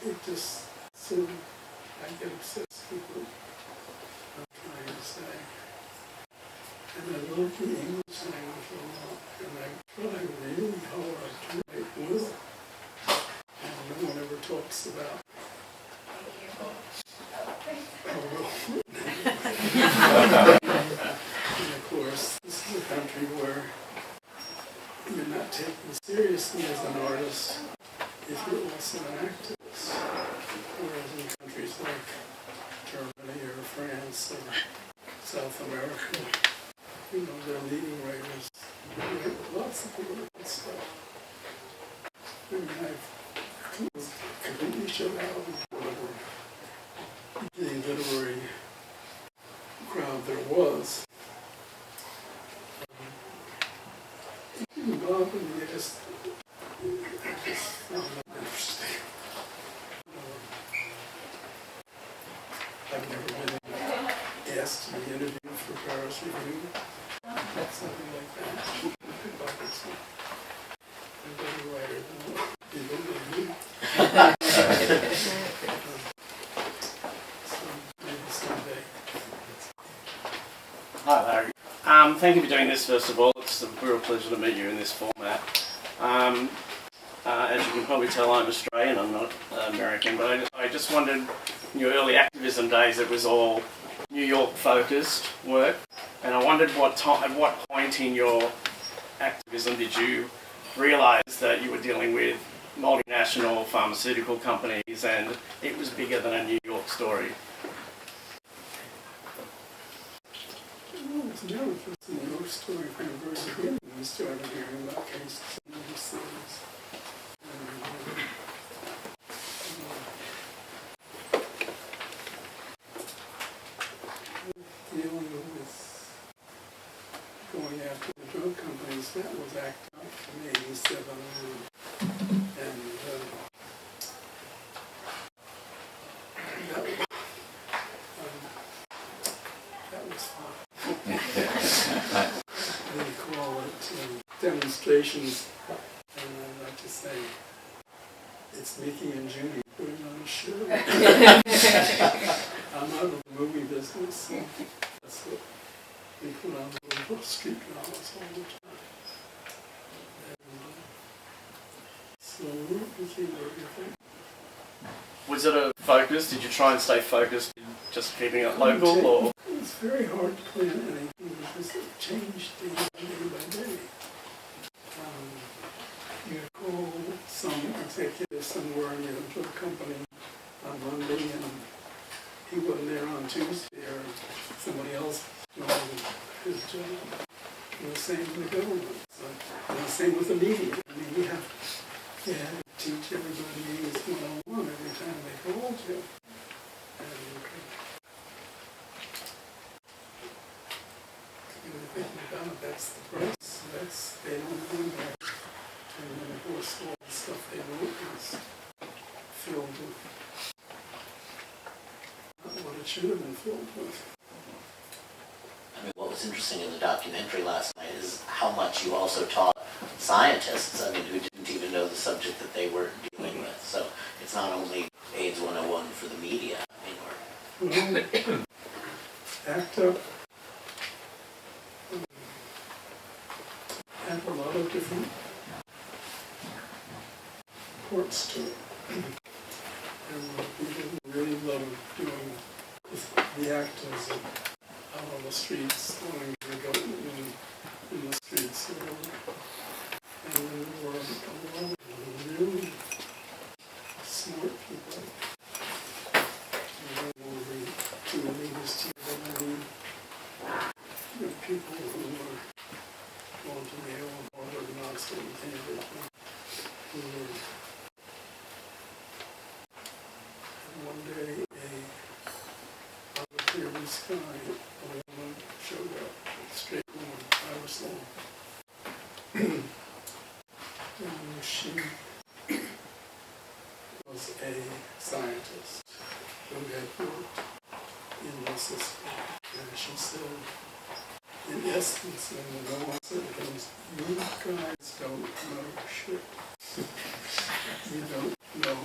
[SPEAKER 3] It just sort of, I get obsessed with what I'm trying to say. And I love the English language a lot, and I try really hard to write well. And no one ever talks about how well written. And of course, this is a country where you're not taken seriously as an artist if you're also an activist. Whereas in countries like Germany or France or South America, you know, their leading writers write lots of political stuff. I mean, I've completely shut out of the literary crowd there was. It didn't bother me, I just found it interesting. I've never been asked to be interviewed for Paris Review. Something like that. It bothers me. I'm a better writer than people than me. So maybe someday.
[SPEAKER 5] Hi, Larry. Thank you for doing this, first of all. It's a real pleasure to meet you in this format. As you can probably tell, I'm Australian, I'm not American, but I just wondered, in your early activism days, it was all New York-focused work, and I wondered at what point in your activism did you realise that you were dealing with multinational pharmaceutical companies and it was bigger than a New York story?
[SPEAKER 3] Well, it's never just a New York story from the very beginning. We started hearing about cases in these cities. drug companies, that was Act Up in '87, and that was fun. They call it demonstrations, and I like to say, it's Mickey and Judy putting on a show. I'm out of the movie business, so that's what we put on little street dramas all the time. And, so it became very different.
[SPEAKER 5] Was it a focus? Did you try and stay focused in just keeping it local, or?
[SPEAKER 3] It's very hard to plan anything because it changed day by day. You call some executive somewhere in your drug company on Monday and he wasn't there on Tuesday, or somebody else doing his job. And the same with the government. So, and the same with the media. I mean, you have to teach everybody English 101 every time they called you. And thinking about it, that's the press. They don't do that. And then of course all the stuff they wrote is filled with not what it should have been filled with.
[SPEAKER 4] I mean, what was interesting in the documentary last night is how much you also taught scientists, I mean, who didn't even know the subject that they were dealing with. So it's not only AIDS 101 for the media, I mean,
[SPEAKER 3] Well, ACT UP had a lot of different parts to it. And people really loved doing the actors out on the streets, going to go in the streets. And there were a lot of really smart people. And I want to read to the leaders to you, but I mean, people who were going to Yale and Harvard and Oxford and Cambridge, who were. And one day, out of the clear blue sky, a woman showed up, a straight woman, Iris Long. And she was a scientist who had worked in Mississippi, and she said, in essence, and no one said things, you guys don't know shit. You don't know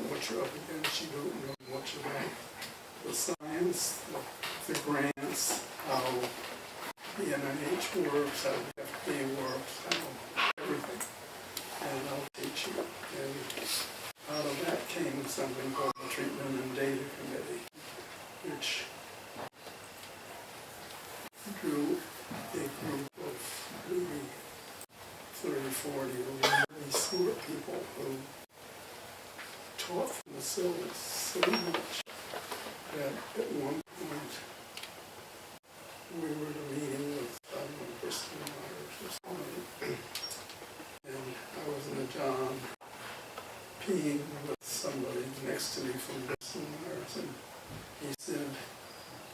[SPEAKER 3] what you're up against, you don't know much about the science, the grants, how the NIH works, how the FDA works, how everything. And I'll teach you. And out of that came something called the Treatment and Data Committee, which drew a group of maybe 30, 40 really smart people who taught from the syllabus so much that at one point we were at a meeting with, I don't know, Bristol Myers or somebody, and I was in a job peeing with somebody next to me from Bristol Myers, and he said,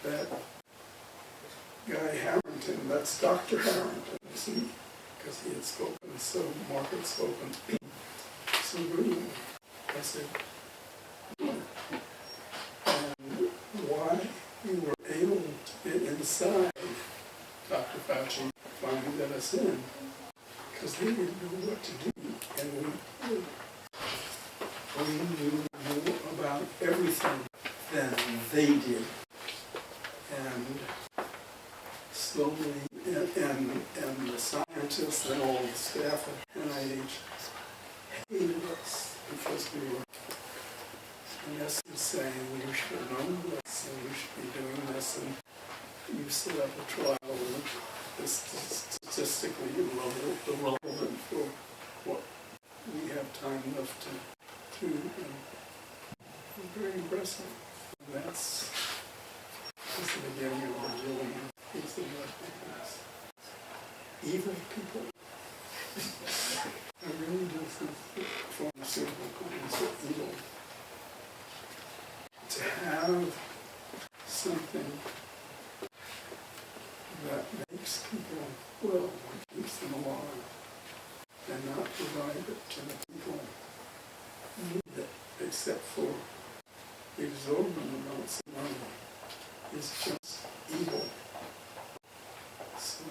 [SPEAKER 3] that guy Harrington, that's Dr. Harrington, see, because he had spoken so, Mark had spoken so brilliantly. I said, and why you were able to get inside Dr. Fauci finally let us in, because they didn't know what to do, and we knew more about everything than they did. And slowly, and the scientists and all the staff at NIH hated us because we were, in essence, saying we should have known this and we should be doing this, and you set up a trial and it's statistically irrelevant for what we have time left to do. And very impressive. And that's the beginning of the dealing with these things. Evil people. I really do think that pharmaceutical companies are evil. To have something that makes people well, what keeps them alive and not provide it to the people who need it, except for exorbitant amounts of money, is just evil. So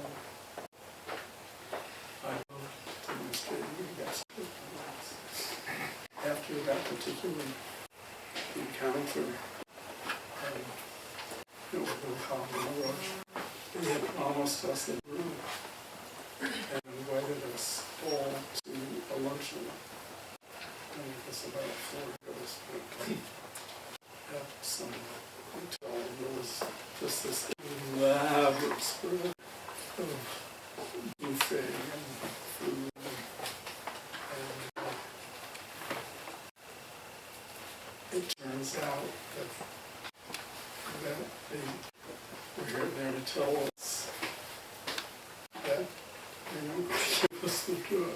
[SPEAKER 3] I love demonstrating against it. After that particular encounter, with the Colorado Rush, they had promised us a room and invited us all to a luncheon. And it was about 4 years at some hotel. There was just this elaborate spread of buffet and food. It turns out that they were there to tell us that they were going to give us the drug,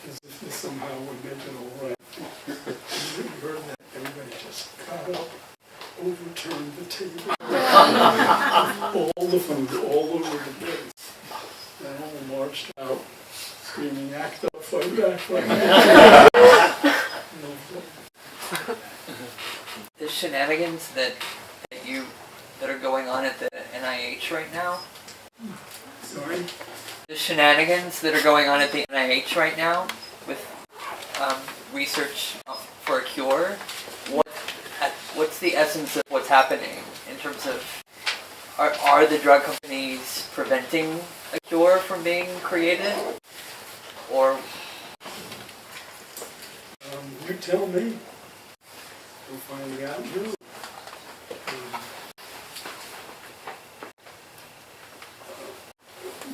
[SPEAKER 3] as if they somehow would make it all right. And when we heard that, everybody just got up, overturned the table, all the food all over the place, and all marched out screaming, "Act up, fight back, fight back."
[SPEAKER 8] The shenanigans that are going on at the NIH right now.
[SPEAKER 3] Sorry?
[SPEAKER 8] The shenanigans that are going on at the NIH right now with research for a cure. What's the essence of what's happening in terms of are the drug companies preventing a cure from being created, or?
[SPEAKER 3] You tell me. We're finding out now.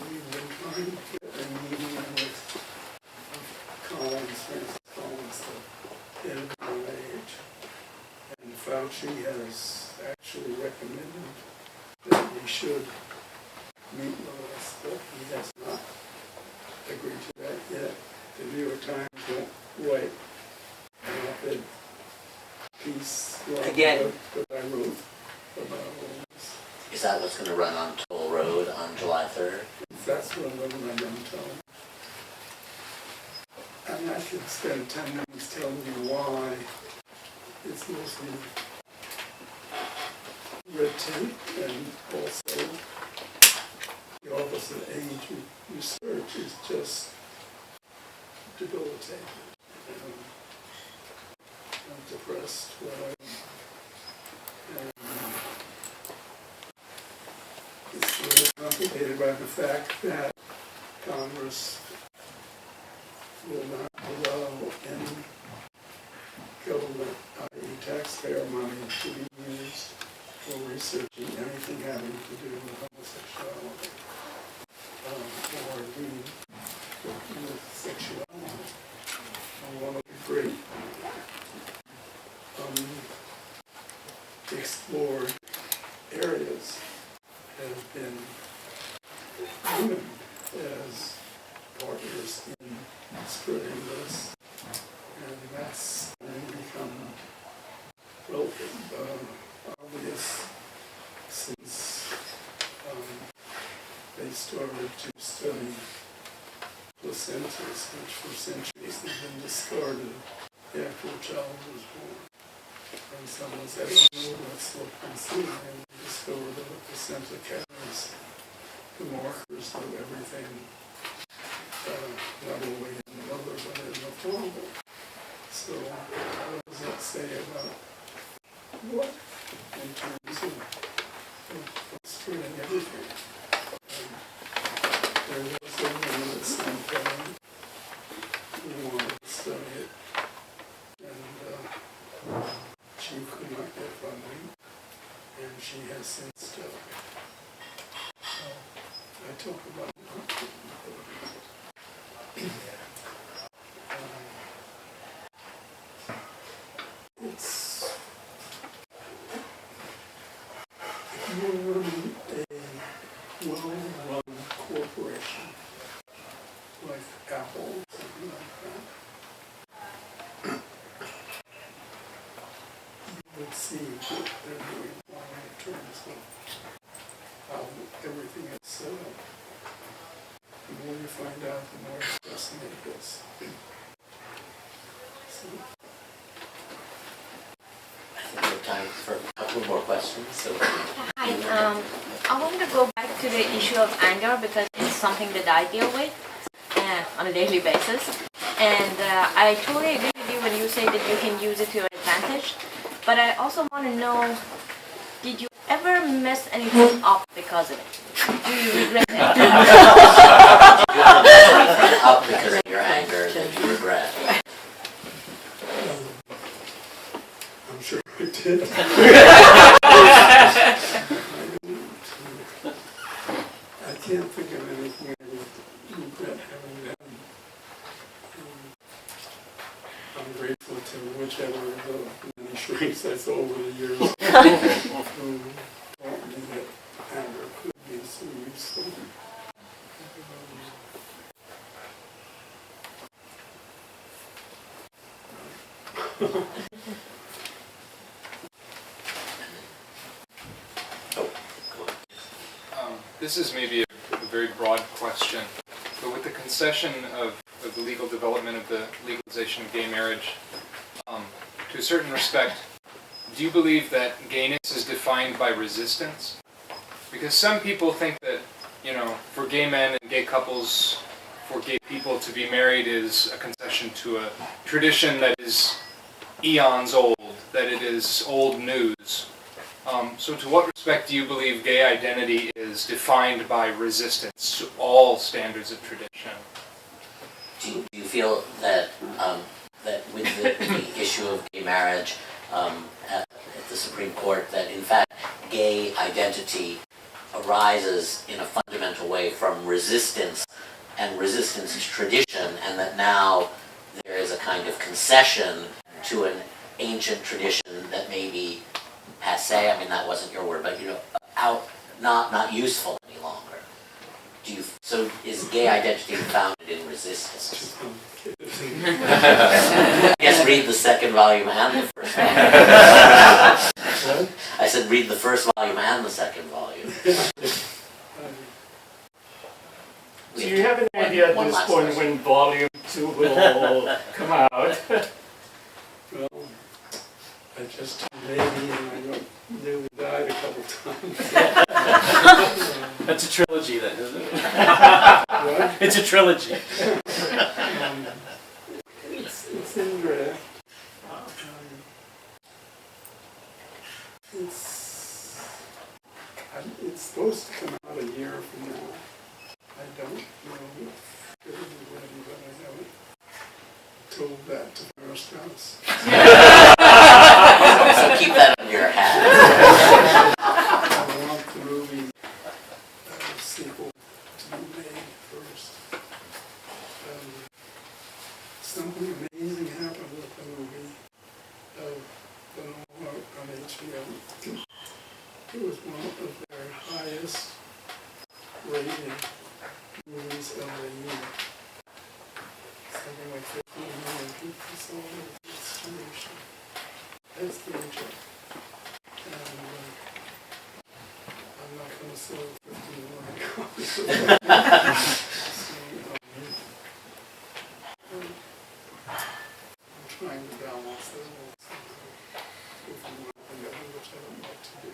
[SPEAKER 3] We've been trying to get a meeting with Francis Collins, the head of the NIH, and Fauci has actually recommended that we should meet with us, but he has not agreed to that yet. The New York Times won't wait. An piece
[SPEAKER 8] Again.
[SPEAKER 3] that I wrote about all this.
[SPEAKER 4] Is that what's going to run on Toll Road on July 3rd?
[SPEAKER 3] That's what I'm going to tell them. And I could spend 10 minutes telling you why. It's mostly red tape, and also the Office of Age Research is just debilitating. I'm depressed, and it's really complicated by the fact that Congress will not allow any government, i.e. taxpayer money, to be used for researching anything having to do with homosexuality or with sexuality. One of the great explored areas have been women as partners in spreading this, and that's going to become obvious since they started to study placentas, which for centuries have been discarded after a child was born. And someone said, "Oh, let's look and see," and we discovered that the placenta carries the markers of everything, not only in the mother but in the father. So what does that say about what in terms of spreading everything? There was a woman at some point who wanted to study it, and she could not get funding, and she has since died. I talk about not getting funding. It's if you're running a well-run corporation like Apple, something like that, you would see what they're doing in terms of how everything is set up. more you find out, the more depressing it gets. So,
[SPEAKER 4] I think we have time for a couple more questions, so.
[SPEAKER 9] Hi, I want to go back to the issue of anger because it's something that I deal with on a daily basis. And I totally agree with you when you say that you can use it to your advantage. But I also want to know, did you ever mess anything up because of it? Do you regret it?
[SPEAKER 4] You have something up because of your anger that you regret.
[SPEAKER 3] I'm sure I did. I can't think of anything I would regret having done. I'm grateful to whichever of the many shrinks I saw over the years who taught me that anger could be so useful.
[SPEAKER 10] This is maybe a very broad question, but with the concession of the legal development of the legalization of gay marriage, to a certain respect, do you believe that gayness is defined by resistance? Because some people think that, you know, for gay men and gay couples, for gay people to be married is a concession to a tradition that is eons old, that it is old news. So to what respect do you believe gay identity is defined by resistance to all standards of tradition?
[SPEAKER 4] Do you feel that that with the issue of gay marriage at the Supreme Court, that in fact gay identity arises in a fundamental way from resistance and resistance to tradition, and that now there is a kind of concession to an ancient tradition that may be passé, I mean that wasn't your word, but you know, not useful any longer. So is gay identity founded in resistance? I guess read the second volume and the first volume. I said read the first volume and the second volume.
[SPEAKER 5] Do you have an idea at
[SPEAKER 4] One
[SPEAKER 5] this
[SPEAKER 4] last
[SPEAKER 5] point
[SPEAKER 4] question.
[SPEAKER 5] when volume 2 will come out?
[SPEAKER 3] Well, I just turned 80 and I nearly died a couple times.
[SPEAKER 5] That's a trilogy then, isn't it?
[SPEAKER 3] What?
[SPEAKER 5] It's a trilogy.
[SPEAKER 3] It's in draft. It's supposed to come out a year from now. I don't know if it will be ready, but I haven't told that to my spouse.
[SPEAKER 4] So keep that on your hat.
[SPEAKER 3] I want the movie sequel to be made first. Something amazing happened with the movie on HBO. It was one of their highest rated movies of the year. Something like 15 million people saw it. It's huge. That's the intro. And I'm not going to sell 15 million copies of that. I'm trying to balance those. If you want to know, which I don't like to do.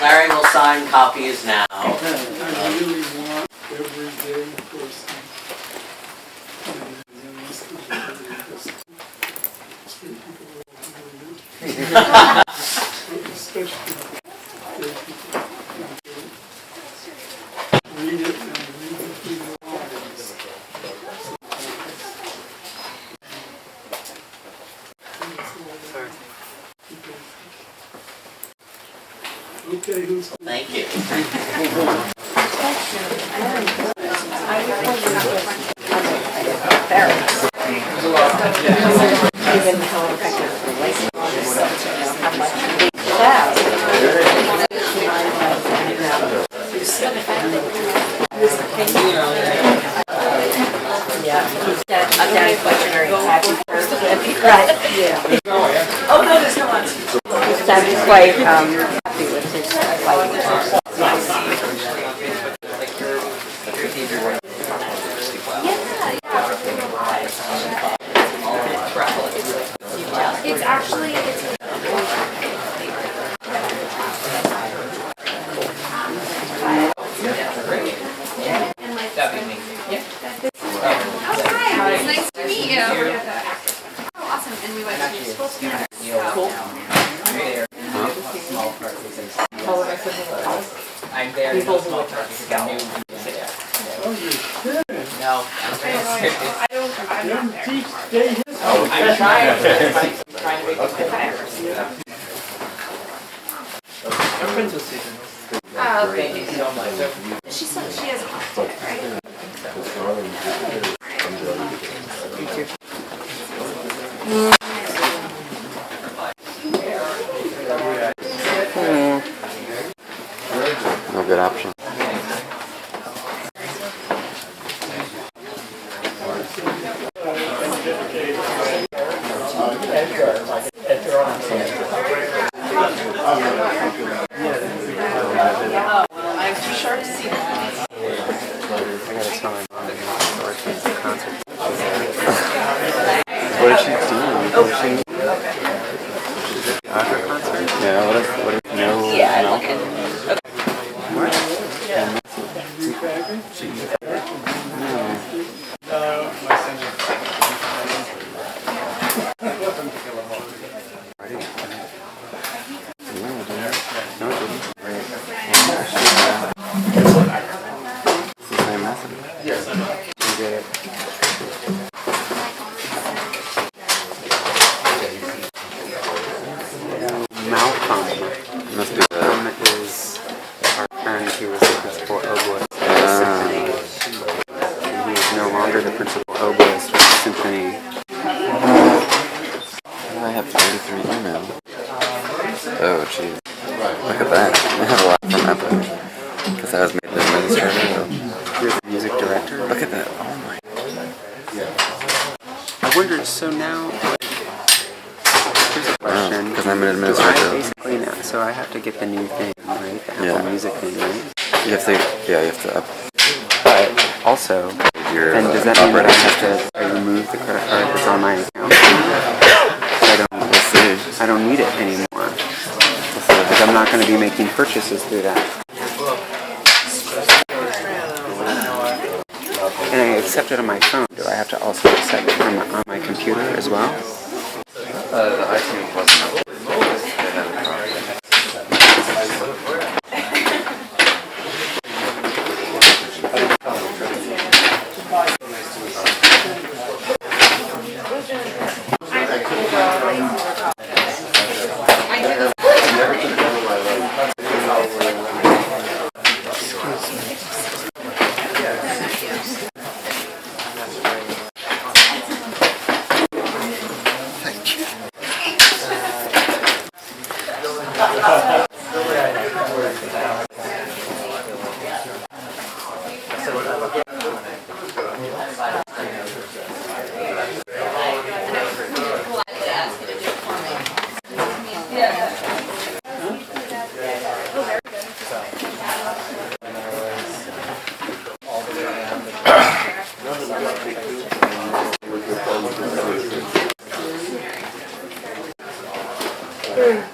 [SPEAKER 4] Larry will sign copies now.
[SPEAKER 3] I really want every gay person in this country because straight people are really good. Especially gay people. Read it and read it through their lives. Okay, who's
[SPEAKER 4] Thank you.
[SPEAKER 2] Given how effective the relationship is, how much
[SPEAKER 7] Right, yeah. Oh, no, there's no answer.
[SPEAKER 11] I'm quite happy with his lighting.
[SPEAKER 1] It's actually, hi, it's nice to meet you. Oh, awesome, and we went to school together.
[SPEAKER 8] I'm there.
[SPEAKER 11] People who would scout.
[SPEAKER 8] No,
[SPEAKER 3] I'm not there.
[SPEAKER 8] I'm trying to make it
[SPEAKER 1] Okay. She has a conflict, right?
[SPEAKER 12] No good option.
[SPEAKER 11] I'm too short to see that.
[SPEAKER 12] I gotta tell my mom before she goes to the concert. What did she do? Was she at her concert? Yeah, what if no milk? What? Malcolm. Must be is our friend who was the principal oboist of the symphony. And he is no longer the principal oboist of the symphony. I have 33 email. Oh, jeez. Look at that. I have a lot from Epic. Because I was made an administrator. You're the music director? Look at that. Oh my. I wondered, so now, here's a question. Because I'm an administrator. So I basically now, so I have to get the new thing, right? The Apple Music thing, right? You have to, yeah, you have to up. But also, then does that mean that I have to remove the credit card that's on my account? I don't need it anymore. Because I'm not going to be making purchases through that. And I accept it on my phone. Do I have to also accept it on my computer as well? The iTunes wasn't. They had a problem.
[SPEAKER 11] Mm.